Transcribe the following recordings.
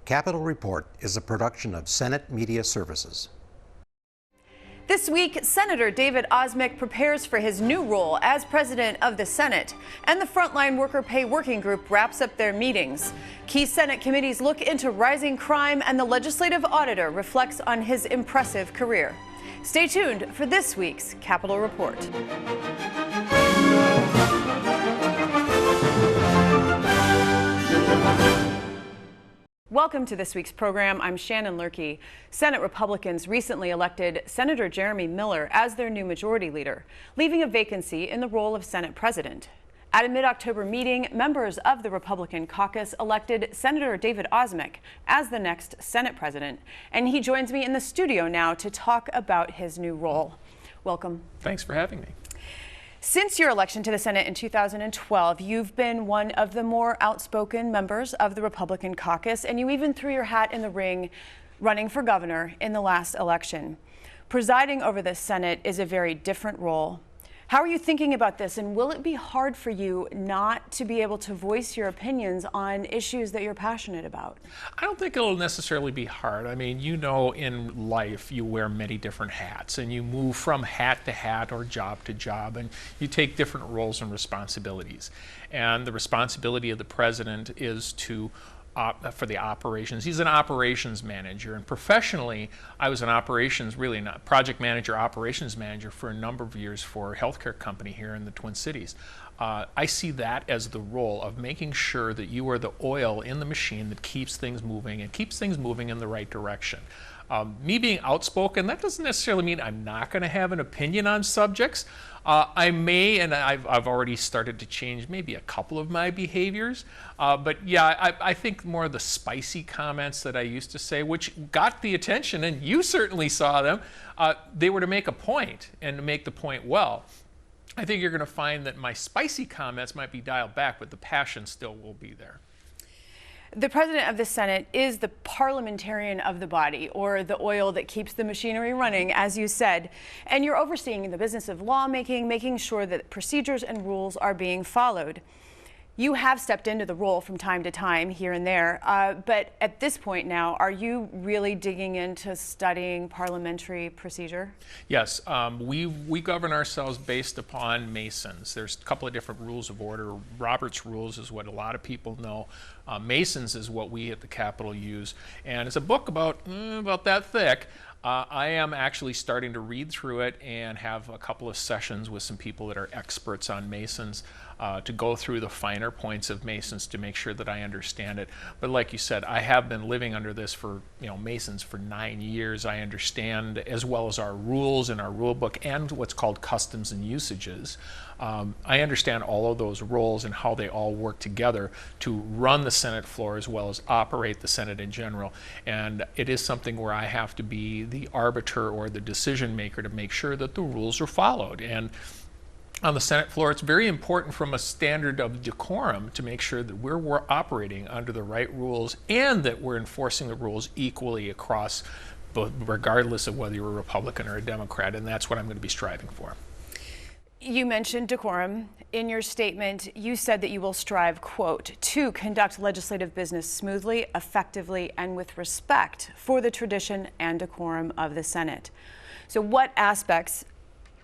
Capitol Report is a production of Senate Media Services. This week, Senator David Osmek prepares for his new role as president of the Senate, and the Frontline Worker Pay Working Group wraps up their meetings. Key Senate committees look into rising crime, and the Legislative Auditor reflects on his impressive career. Stay tuned for this week's Capitol Report. Welcome to this week's program. I'm Shannon Loehrke. Senate Republicans recently elected Senator Jeremy Miller as their new majority leader, leaving a vacancy in the role of Senate President. At a mid-October meeting, members of the Republican Caucus elected Senator David Osmek as the next Senate President, and he joins me in the studio now to talk about his new role. Welcome. Thanks for having me. Since your election to the Senate in 2012, you've been one of the more outspoken members of the Republican Caucus, and you even threw your hat in the ring running for governor in the last election. Presiding over the Senate is a very different role. How are you thinking about this, and will it be hard for you not to be able to voice your opinions on issues that you're passionate about? I don't think it'll necessarily be hard. I mean, you know, in life you wear many different hats, and you move from hat to hat or job to job, and you take different roles and responsibilities. And the responsibility of the president is to for the operations. He's an operations manager, and professionally I was an operations, really not project manager, operations manager for a number of years for a healthcare company here in the Twin Cities. I see that as the role of making sure that you are the oil in the machine that keeps things moving and keeps things moving in the right direction. Me being outspoken, that doesn't necessarily mean I'm not going to have an opinion on subjects. I may, and I've already started to change maybe a couple of my behaviors, but yeah, I think more of the spicy comments that I used to say, which got the attention, and you certainly saw them, they were to make a point, and to make the point well. I think you're going to find that my spicy comments might be dialed back, but the passion still will be there. The president of the Senate is the parliamentarian of the body, or the oil that keeps the machinery running, as you said. And you're overseeing the business of lawmaking, making sure that procedures and rules are being followed. You have stepped into the role from time to time here and there, but at this point now, are you really digging into studying parliamentary procedure? Yes, we govern ourselves based upon Masons. There's a couple of different rules of order. Robert's rules is what a lot of people know. Masons is what we at the Capitol use, and it's a book about that thick. I am actually starting to read through it and have a couple of sessions with some people that are experts on Masons to go through the finer points of Masons to make sure that I understand it. But like you said, I have been living under this for, Masons for 9 years. I understand, as well as our rules and our rule book and what's called customs and usages. I understand all of those roles and how they all work together to run the Senate floor as well as operate the Senate in general. And it is something where I have to be the arbiter or the decision maker to make sure that the rules are followed. And on the Senate floor, it's very important from a standard of decorum to make sure that we're operating under the right rules and that we're enforcing the rules equally across, both, regardless of whether you're a Republican or a Democrat, and that's what I'm going to be striving for. You mentioned decorum. In your statement, you said that you will strive, quote, to conduct legislative business smoothly, effectively, and with respect for the tradition and decorum of the Senate. So what aspects,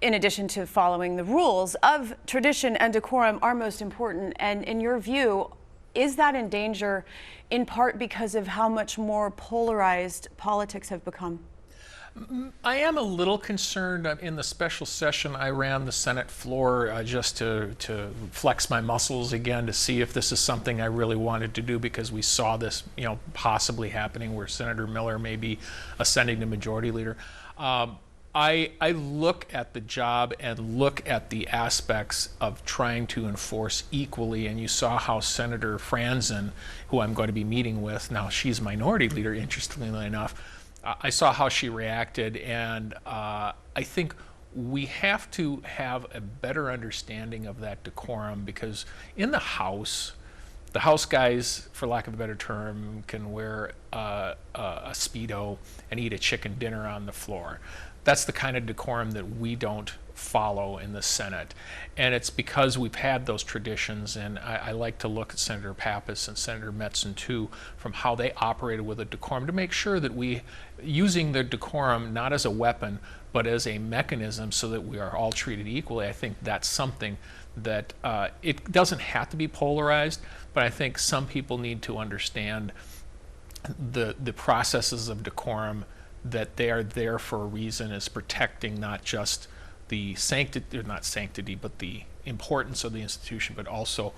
in addition to following the rules of tradition and decorum, are most important? And in your view, is that in danger in part because of how much more polarized politics have become? I am a little concerned. In the special session, I ran the Senate floor just to flex my muscles again to see if this is something I really wanted to do, because we saw this, possibly happening where Senator Miller may be ascending to majority leader. I look at the job and look at the aspects of trying to enforce equally, and you saw how Senator Franzen, who I'm going to be meeting with, now she's minority leader, interestingly enough, I saw how she reacted, and I think we have to have a better understanding of that decorum, because in the House, The House guys, for lack of a better term, can wear a Speedo and eat a chicken dinner on the floor. That's the kind of decorum that we don't follow in the Senate. And it's because we've had those traditions, and I like to look at Senator Pappas and Senator Metzen too, from how they operated with a decorum to make sure that we, using the decorum not as a weapon, but as a mechanism so that we are all treated equally. I think that's something that it doesn't have to be polarized, but I think some people need to understand the processes of decorum, that they are there for a reason, is protecting not just the sanctity, or not sanctity, but the importance of the institution, but also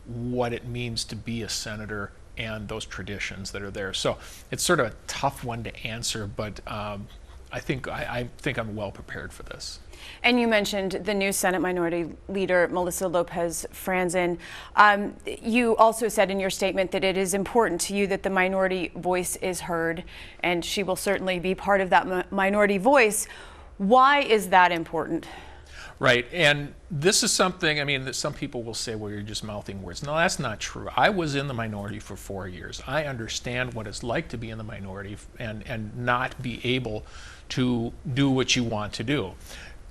what it means to be a senator and those traditions that are there. So it's sort of a tough one to answer, but I think I'm well prepared for this. And you mentioned the new Senate Minority Leader, Melissa Lopez Franzen. You also said in your statement that it is important to you that the minority voice is heard, and she will certainly be part of that minority voice. Why is that important? Right, and this is something, I mean, that some people will say, well, you're just mouthing words. No, that's not true. I was in the minority for 4 years. I understand what it's like to be in the minority and not be able to do what you want to do.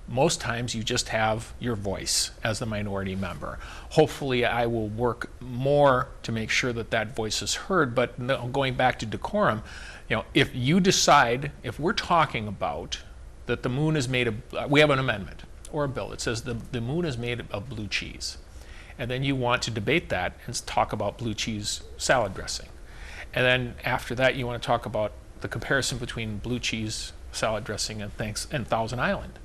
Most times you just have your voice as the minority member. Hopefully I will work more to make sure that that voice is heard, but going back to decorum, you know, if you decide, if we're talking about that the moon is made of, we have an amendment or a bill that says the moon is made of blue cheese, and then you want to debate that and talk about blue cheese salad dressing, and then after that you want to talk about the comparison between blue cheese salad dressing and Thousand Island.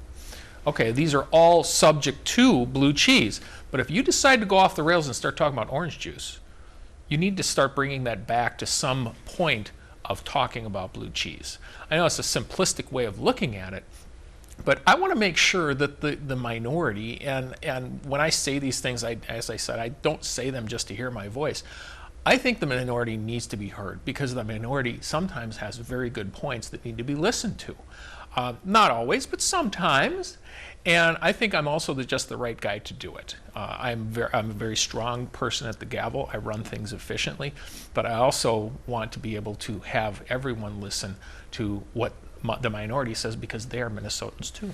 Okay, these are all subject to blue cheese, but if you decide to go off the rails and start talking about orange juice, you need to start bringing that back to some point of talking about blue cheese. I know it's a simplistic way of looking at it, but I want to make sure that the minority, and when I say these things, as I said, I don't say them just to hear my voice. I think the minority needs to be heard, because the minority sometimes has very good points that need to be listened to. Not always, but sometimes. And I think I'm also just the right guy to do it. I'm a very strong person at the gavel. I run things efficiently, but I also want to be able to have everyone listen to what the minority says, because they are Minnesotans too.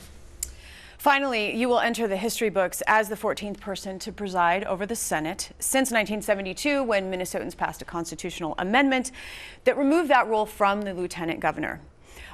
Finally, you will enter the history books as the 14th person to preside over the Senate since 1972, when Minnesotans passed a constitutional amendment that removed that role from the lieutenant governor.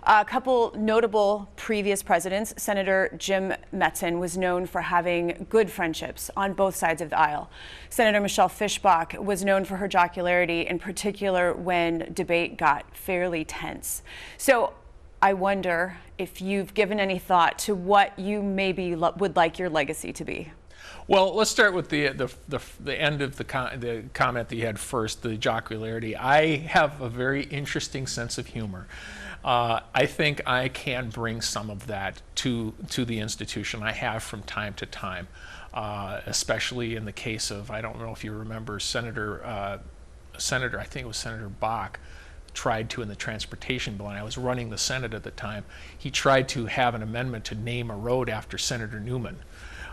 A couple notable previous presidents, Senator Jim Metzen was known for having good friendships on both sides of the aisle. Senator Michelle Fischbach was known for her jocularity, in particular when debate got fairly tense. So I wonder if you've given any thought to what you maybe would like your legacy to be. Well, let's start with the end of the comment that you had first, the jocularity. I have a very interesting sense of humor. I think I can bring some of that to the institution. I have from time to time, especially in the case of, I don't know if you remember, Senator, I think it was Senator Bach, tried to, in the transportation bill, and I was running the Senate at the time, he tried to have an amendment to name a road after Senator Newman.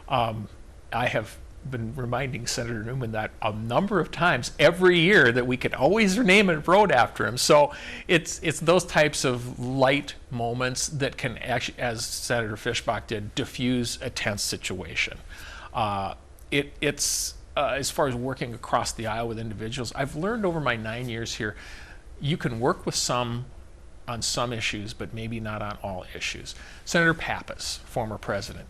I have been reminding Senator Newman that a number of times every year, that we could always name a road after him. So it's those types of light moments that can actually, as Senator Fischbach did, diffuse a tense situation. It's as far as working across the aisle with individuals, I've learned over my 9 years here, you can work with some on some issues, but maybe not on all issues. Senator Pappas, former president,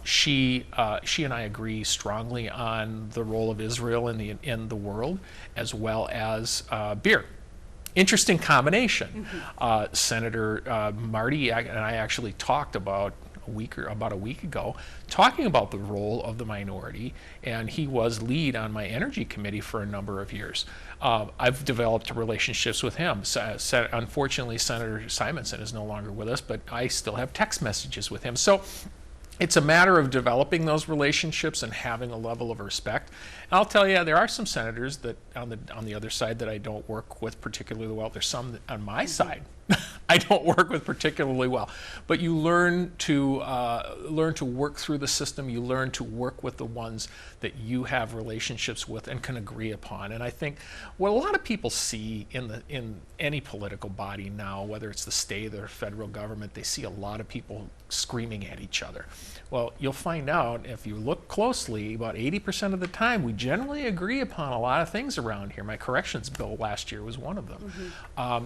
she and I agree strongly on the role of Israel in the world, as well as beer. Interesting combination. Mm-hmm. Senator Marty and I actually talked about a week ago, talking about the role of the minority, and he was lead on my energy committee for a number of years. I've developed relationships with him. Unfortunately, Senator Simonson is no longer with us, but I still have text messages with him. So it's a matter of developing those relationships and having a level of respect. And I'll tell you, there are some senators that on the other side that I don't work with particularly well. There's some that on my side I don't work with particularly well. But you learn to work through the system. You learn to work with the ones that you have relationships with and can agree upon. And I think what a lot of people see in any political body now, whether it's the state or federal government, they see a lot of people screaming at each other. Well, you'll find out if you look closely, about 80% of the time, we generally agree upon a lot of things around here. My corrections bill last year was one of them.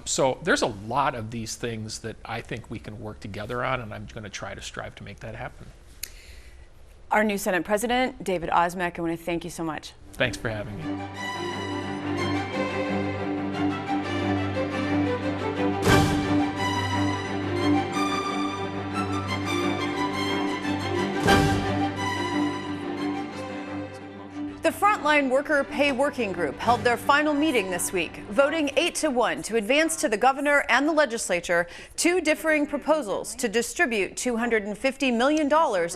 So there's a lot of these things that I think we can work together on, and I'm going to try to strive to make that happen. Our new Senate President, David Osmek, I want to thank you so much. Thanks for having me. The Frontline Worker Pay Working Group held their final meeting this week, voting 8-1 to advance to the governor and the legislature two differing proposals to distribute $250 million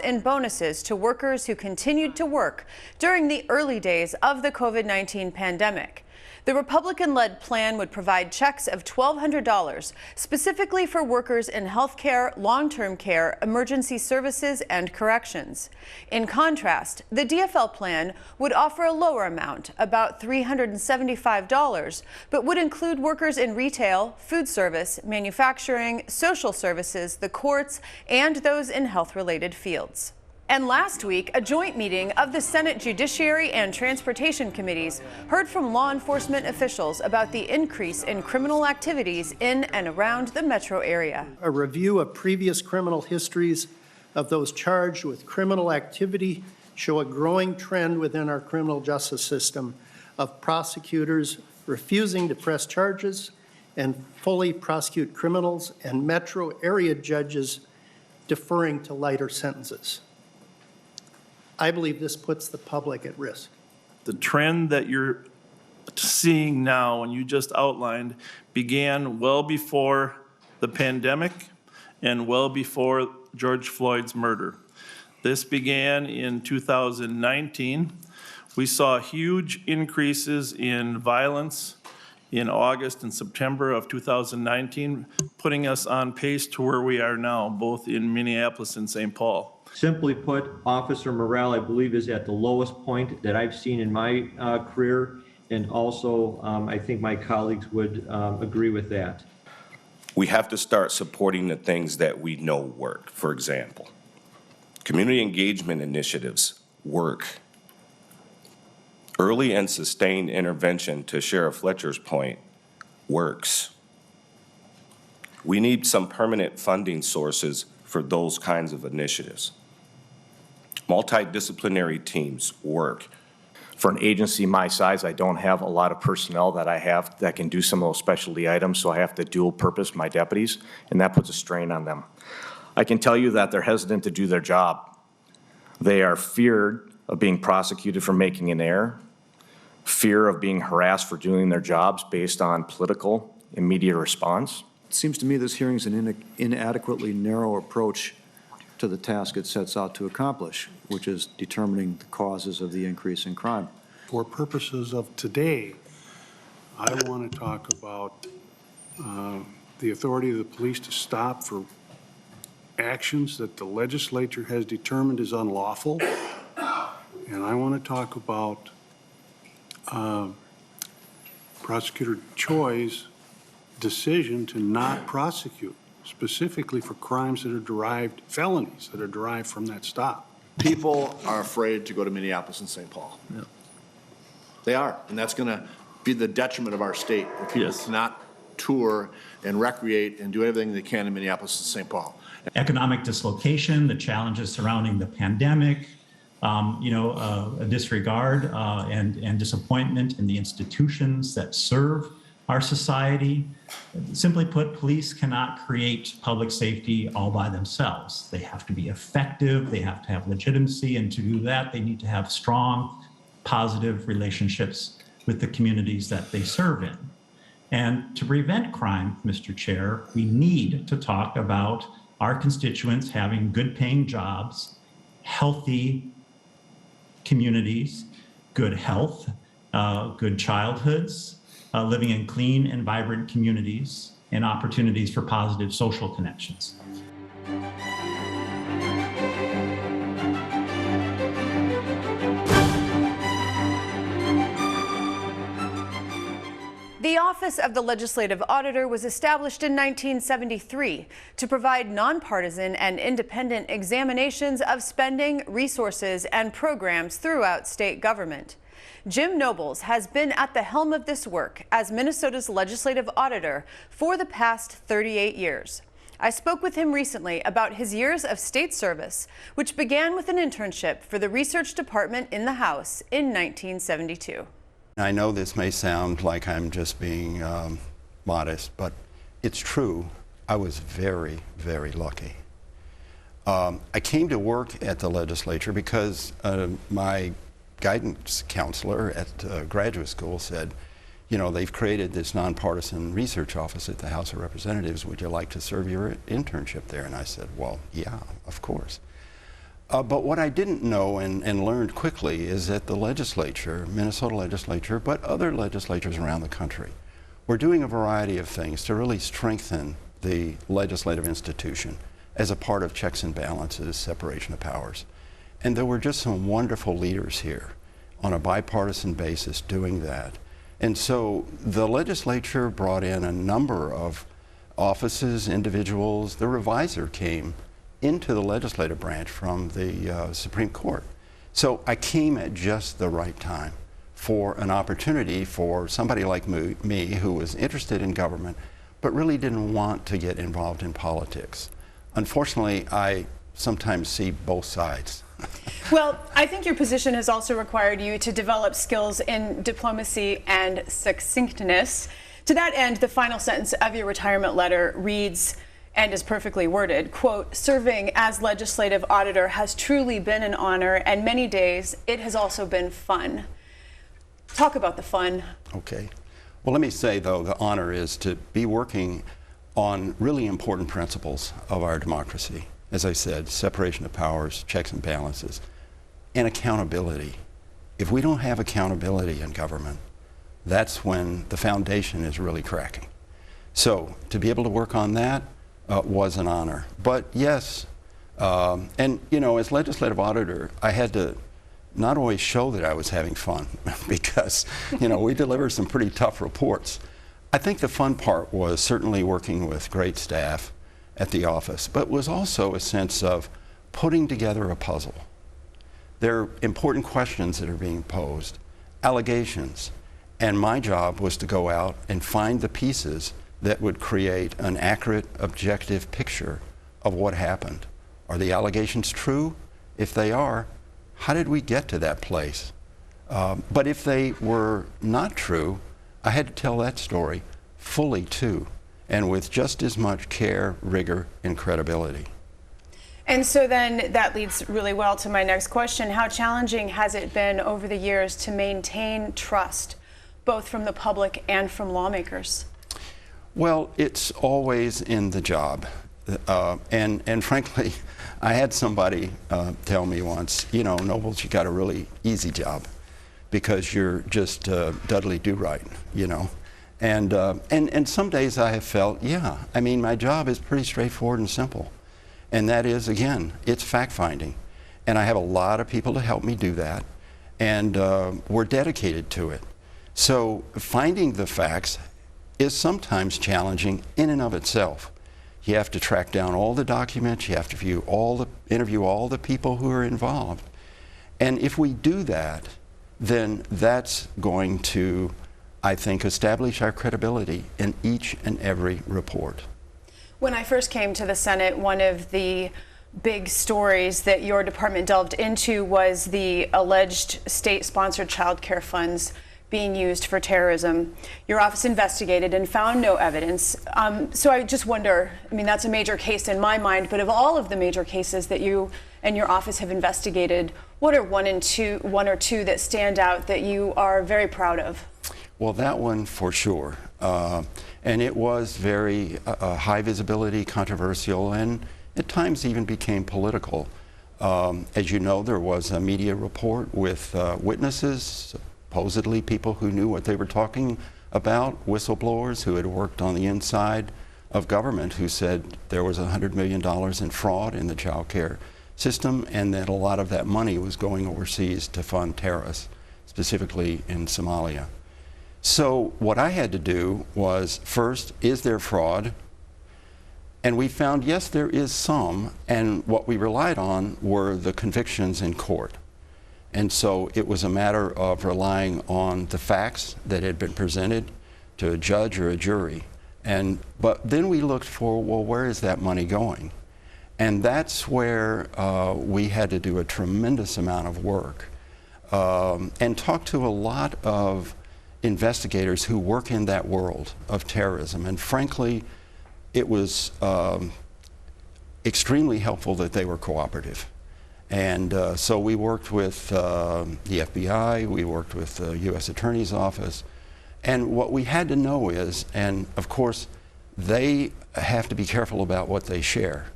in bonuses to workers who continued to work during the early days of the COVID-19 pandemic. The Republican-led plan would provide checks of $1,200 specifically for workers in healthcare, long-term care, emergency services, and corrections. In contrast, the DFL plan would offer a lower amount, about $375, but would include workers in retail, food service, manufacturing, social services, the courts, and those in health-related fields. And last week, a joint meeting of the Senate Judiciary and Transportation Committees heard from law enforcement officials about the increase in criminal activities in and around the metro area. A review of previous criminal histories of those charged with criminal activity show a growing trend within our criminal justice system of prosecutors refusing to press charges and fully prosecute criminals, and metro area judges deferring to lighter sentences. I believe this puts the public at risk. The trend that you're seeing now and you just outlined began well before the pandemic and well before George Floyd's murder. This began in 2019. We saw huge increases in violence in August and September of 2019, putting us on pace to where we are now, both in Minneapolis and St. Paul. Simply put, officer morale, I believe, is at the lowest point that I've seen in my career, and also I think my colleagues would agree with that. We have to start supporting the things that we know work. For example, community engagement initiatives work. Early and sustained intervention, to Sheriff Fletcher's point, works. We need some permanent funding sources for those kinds of initiatives. Multidisciplinary teams work. For an agency my size, I don't have a lot of personnel that I have that can do some of those specialty items, so I have to dual purpose my deputies, and that puts a strain on them. I can tell you that they're hesitant to do their job. They are feared of being prosecuted for making an error, fear of being harassed for doing their jobs based on political immediate response. It seems to me this hearing is an inadequately narrow approach to the task it sets out to accomplish, which is determining the causes of the increase in crime. For purposes of today, I want to talk about the authority of the police to stop for actions that the legislature has determined is unlawful. And I want to talk about Prosecutor Choi's decision to not prosecute, specifically for crimes that are derived, felonies that are derived from that stop. People are afraid to go to Minneapolis and St. Paul. Yeah. They are, and that's going to be the detriment of our state. If people cannot tour and recreate and do everything they can in Minneapolis and St. Paul. Economic dislocation, the challenges surrounding the pandemic, a disregard and disappointment in the institutions that serve our society. Simply put, police cannot create public safety all by themselves. They have to be effective, they have to have legitimacy, and to do that, they need to have strong, positive relationships with the communities that they serve in. And to prevent crime, Mr. Chair, we need to talk about our constituents having good paying jobs, healthy communities, good health, good childhoods, living in clean and vibrant communities, and opportunities for positive social connections. The Office of the Legislative Auditor was established in 1973 to provide nonpartisan and independent examinations of spending, resources, and programs throughout state government. Jim Nobles has been at the helm of this work as Minnesota's Legislative Auditor for the past 38 years. I spoke with him recently about his years of state service, which began with an internship for the Research Department in the House in 1972. I know this may sound like I'm just being modest, but it's true. I was very, very lucky. I came to work at the legislature because my guidance counselor at graduate school said, you know, they've created this nonpartisan research office at the House of Representatives. Would you like to serve your internship there? And I said, well, yeah, of course. But what I didn't know and learned quickly is that the legislature, Minnesota legislature, but other legislatures around the country, were doing a variety of things to really strengthen the legislative institution as a part of checks and balances, separation of powers. And there were just some wonderful leaders here on a bipartisan basis doing that. And so the legislature brought in a number of offices, individuals. The revisor came into the legislative branch from the Supreme Court. So I came at just the right time for an opportunity for somebody like me who was interested in government but really didn't want to get involved in politics. Unfortunately, I sometimes see both sides. Well, I think your position has also required you to develop skills in diplomacy and succinctness. To that end, the final sentence of your retirement letter reads, and is perfectly worded, quote, serving as legislative auditor has truly been an honor, and many days it has also been fun. Talk about the fun. Okay. Well, let me say, though, the honor is to be working on really important principles of our democracy. As I said, separation of powers, checks and balances, and accountability. If we don't have accountability in government, that's when the foundation is really cracking. So to be able to work on that was an honor. But yes, and you know, as legislative auditor, I had to not always show that I was having fun because, you know, we deliver some pretty tough reports. I think the fun part was certainly working with great staff at the office, but was also a sense of putting together a puzzle. There are important questions that are being posed, allegations, and my job was to go out and find the pieces that would create an accurate, objective picture of what happened. Are the allegations true? If they are, how did we get to that place? But if they were not true, I had to tell that story fully too, and with just as much care, rigor, and credibility. And so then that leads really well to my next question. How challenging has it been over the years to maintain trust, both from the public and from lawmakers? Well, it's always in the job. And frankly, I had somebody tell me once, you know, Nobles, you got a really easy job because you're just Dudley Do-Right, you know. And some days I have felt, yeah, I mean, my job is pretty straightforward and simple. And that is, again, it's fact-finding. And I have a lot of people to help me do that. And we're dedicated to it. So finding the facts is sometimes challenging in and of itself. You have to track down all the documents. You have to interview all the people who are involved. And if we do that, then that's going to, I think, establish our credibility in each and every report. When I first came to the Senate, one of the big stories that your department delved into was the alleged state-sponsored child care funds being used for terrorism. Your office investigated and found no evidence. So I just wonder, I mean, that's a major case in my mind, but of all of the major cases that you and your office have investigated, what are one or two that stand out that you are very proud of? Well, that one for sure. And it was very high visibility, controversial, and at times even became political. As you know, there was a media report with witnesses, supposedly people who knew what they were talking about whistleblowers who had worked on the inside of government who said there was $100 million in fraud in the child care system and that a lot of that money was going overseas to fund terrorists, specifically in Somalia. So what I had to do was, first, is there fraud? And we found, yes, there is some, and what we relied on were the convictions in court. And so it was a matter of relying on the facts that had been presented to a judge or a jury. But then we looked for, well, where is that money going? And that's where we had to do a tremendous amount of work and talk to a lot of investigators who work in that world of terrorism. And frankly, it was extremely helpful that they were cooperative. And so we worked with the FBI, we worked with the U.S. Attorney's Office, and what we had to know is, and of course, they have to be careful about what they share.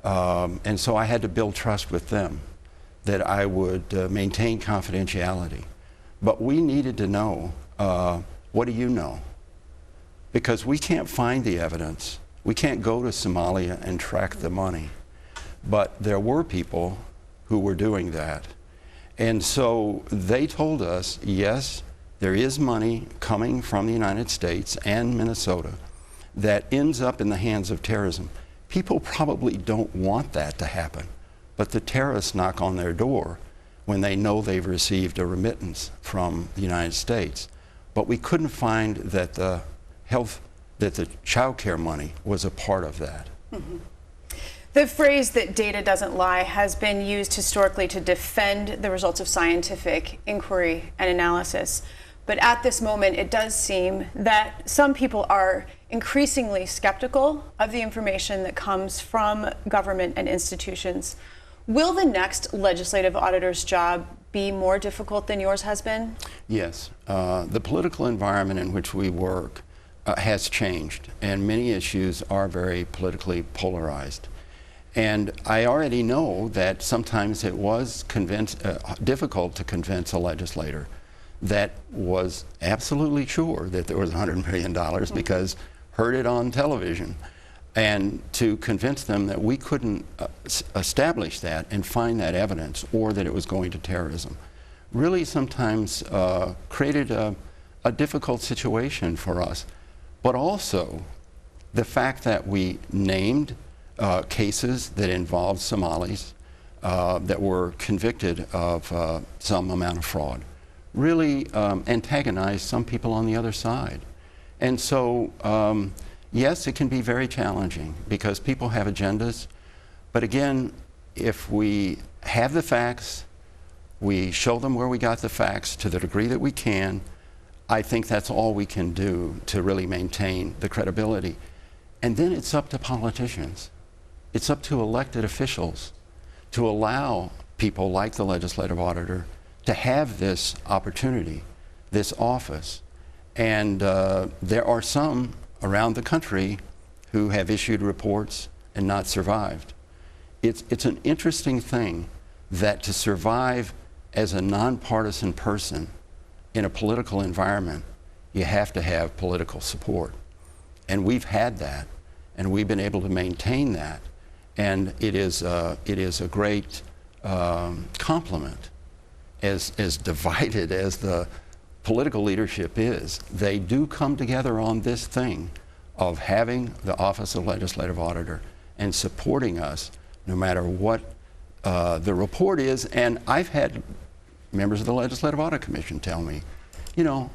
And so I had to build trust with them, that I would maintain confidentiality. But we needed to know, what do you know? Because we can't find the evidence. We can't go to Somalia and track the money. But there were people who were doing that. And so they told us, yes, there is money coming from the United States and Minnesota that ends up in the hands of terrorism. People probably don't want that to happen, but the terrorists knock on their door when they know they've received a remittance from the United States. But we couldn't find that the child care money was a part of that. Mm-hmm. The phrase that data doesn't lie has been used historically to defend the results of scientific inquiry and analysis. But at this moment, it does seem that some people are increasingly skeptical of the information that comes from government and institutions. Will the next legislative auditor's job be more difficult than yours has been? Yes. The political environment in which we work has changed, and many issues are very politically polarized. And I already know that sometimes it was difficult to convince a legislator that was absolutely sure that there was $100 million because heard it on television, and to convince them that we couldn't establish that and find that evidence, or that it was going to terrorism, really sometimes created a difficult situation for us. But also the fact that we named cases that involved Somalis that were convicted of some amount of fraud really antagonized some people on the other side. And so, yes, it can be very challenging because people have agendas. But again, if we have the facts, we show them where we got the facts to the degree that we can, I think that's all we can do to really maintain the credibility. And then it's up to politicians. It's up to elected officials to allow people like the legislative auditor to have this opportunity, this office. And there are some around the country who have issued reports and not survived. It's an interesting thing that to survive as a nonpartisan person in a political environment, you have to have political support. And we've had that, and we've been able to maintain that. And it is a great compliment, as divided as the political leadership is. They do come together on this thing of having the Office of Legislative Auditor and supporting us no matter what the report is. And I've had members of the Legislative Audit Commission tell me, you know,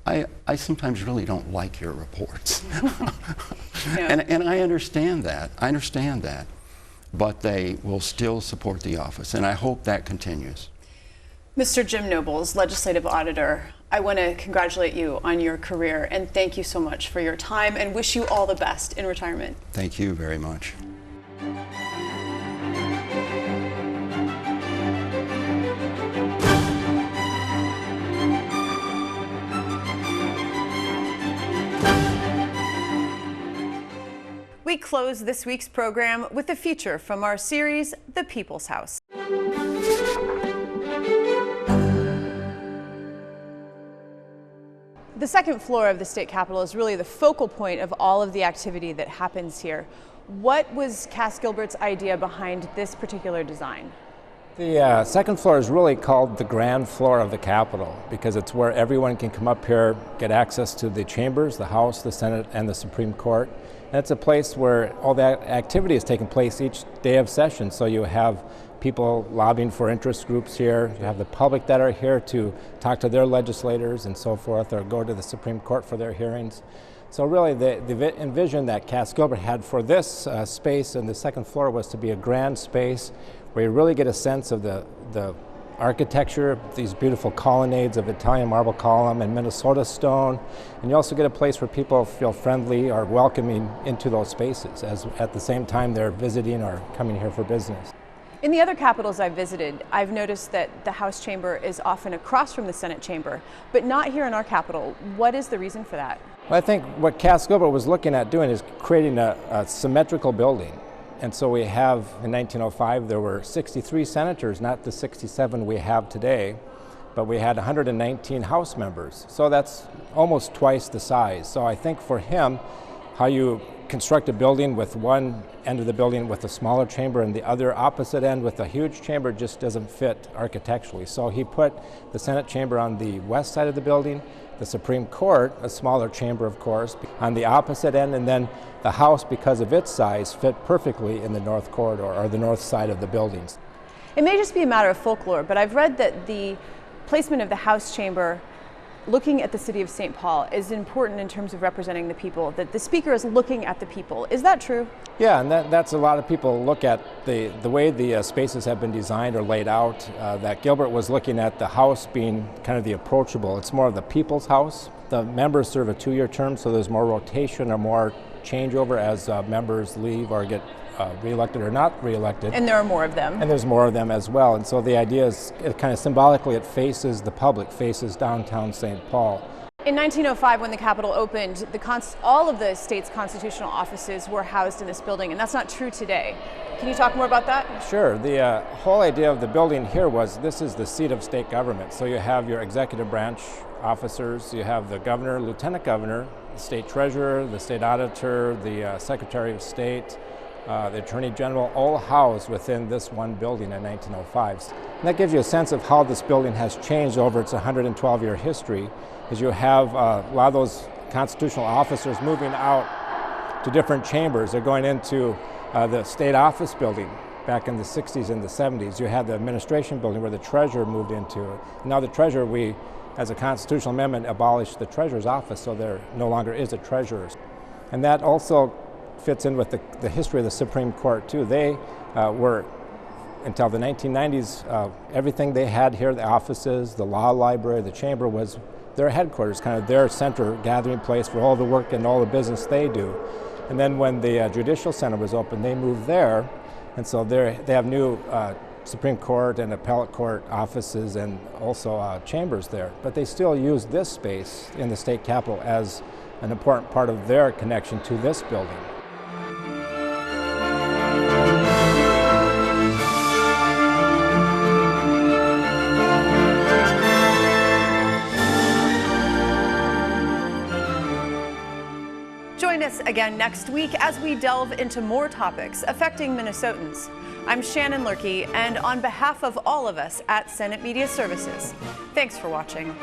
I sometimes really don't like your reports. Yeah. And I understand that. I understand that. But they will still support the office, and I hope that continues. Mr. Jim Nobles, Legislative Auditor, I want to congratulate you on your career and thank you so much for your time and wish you all the best in retirement. Thank you very much. We close this week's program with a feature from our series, The People's House. The second floor of the state capitol is really the focal point of all of the activity that happens here. What was Cass Gilbert's idea behind this particular design? The second floor is really called the grand floor of the Capitol because it's where everyone can come up here, get access to the chambers, the House, the Senate, and the Supreme Court. And it's a place where all that activity is taking place each day of session. So you have people lobbying for interest groups here. You have the public that are here to talk to their legislators and so forth, or go to the Supreme Court for their hearings. So really the envision that Cass Gilbert had for this space in the second floor was to be a grand space where you really get a sense of the architecture, these beautiful colonnades of Italian marble column and Minnesota stone. And you also get a place where people feel friendly or welcoming into those spaces as at the same time they're visiting or coming here for business. In the other capitals I've visited, I've noticed that the House chamber is often across from the Senate chamber, but not here in our capitol. What is the reason for that? Well, I think what Cass Gilbert was looking at doing is creating a symmetrical building. And so we have, in 1905, there were 63 senators, not the 67 we have today, but we had 119 House members. So that's almost twice the size. So I think for him, how you construct a building with one end of the building with a smaller chamber and the other opposite end with a huge chamber just doesn't fit architecturally. So he put the Senate chamber on the west side of the building, the Supreme Court, a smaller chamber of course, on the opposite end, and then the House, because of its size, fit perfectly in the north corridor or the north side of the buildings. It may just be a matter of folklore, but I've read that the placement of the House chamber looking at the city of St. Paul is important in terms of representing the people, that the speaker is looking at the people. Is that true? Yeah, and that's a lot of people look at the way the spaces have been designed or laid out, that Gilbert was looking at the House being kind of the approachable. It's more of the people's house. The members serve a 2-year term, so there's more rotation or more changeover as members leave or get reelected or not reelected. And there are more of them. And there's more of them as well. And so the idea is, it kind of symbolically, it faces the public, faces downtown St. Paul. In 1905, when the Capitol opened, all of the state's constitutional offices were housed in this building, and that's not true today. Can you talk more about that? Sure. The whole idea of the building here was this is the seat of state government. So you have your executive branch officers, you have the governor, lieutenant governor, the state treasurer, the state auditor, the secretary of state, the Attorney General, all housed within this one building in 1905. And that gives you a sense of how this building has changed over its 112-year history, as you have a lot of those constitutional officers moving out to different chambers. They're going into the state office building back in the 60s and the 70s. You had the administration building where the treasurer moved into it. Now the treasurer, we, as a constitutional amendment, abolished the treasurer's office, so there no longer is a treasurer. And that also fits in with the history of the Supreme Court too. They were, until the 1990s, everything they had here, the offices, the law library, the chamber, was their headquarters, kind of their center gathering place for all the work and all the business they do. And then when the Judicial Center was opened, they moved there, and so they have new Supreme Court and Appellate Court offices and also chambers there. But they still use this space in the state capitol as an important part of their connection to this building. Join us again next week as we delve into more topics affecting Minnesotans. I'm Shannon Loehrke, and on behalf of all of us at Senate Media Services, thanks for watching.